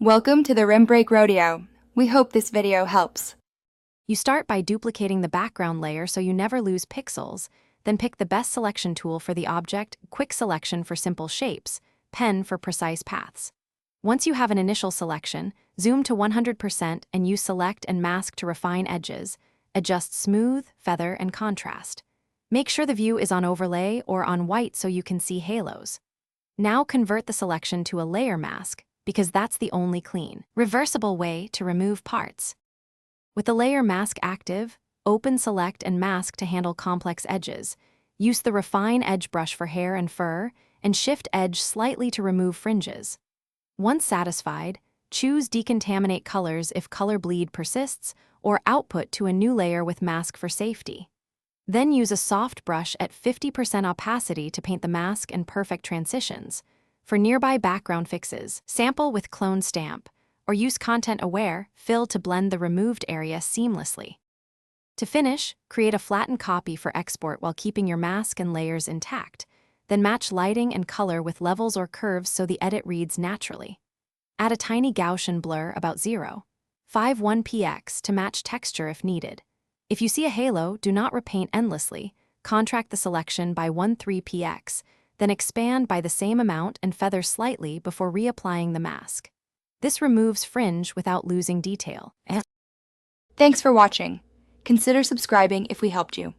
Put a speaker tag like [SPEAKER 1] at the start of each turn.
[SPEAKER 1] Welcome to the Rim Break Rodeo. We hope this video helps.
[SPEAKER 2] You start by duplicating the background layer so you never lose pixels, then pick the best selection tool for the object, Quick Selection for simple shapes, Pen for precise paths. Once you have an initial selection, zoom to 100% and use Select and Mask to refine edges, adjust smooth, feather, and contrast. Make sure the view is on overlay or on white so you can see halos. Now convert the selection to a layer mask, because that's the only clean, reversible way to remove parts. With the layer mask active, open Select and Mask to handle complex edges. Use the Refine Edge brush for hair and fur, and shift edge slightly to remove fringes. Once satisfied, choose Decontaminate Colors if color bleed persists, or Output to a new layer with mask for safety. Then use a soft brush at 50% opacity to paint the mask and perfect transitions. For nearby background fixes, sample with Clone Stamp, or use Content Aware Fill to blend the removed area seamlessly. To finish, create a flattened copy for export while keeping your mask and layers intact. Then match lighting and color with levels or curves so the edit reads naturally. Add a tiny Gaussian blur about 0.51 px to match texture if needed. If you see a halo, do not repaint endlessly. Contract the selection by 1.3 px, then expand by the same amount and feather slightly before reapplying the mask. This removes fringe without losing detail.
[SPEAKER 1] Thanks for watching. Consider subscribing if we helped you.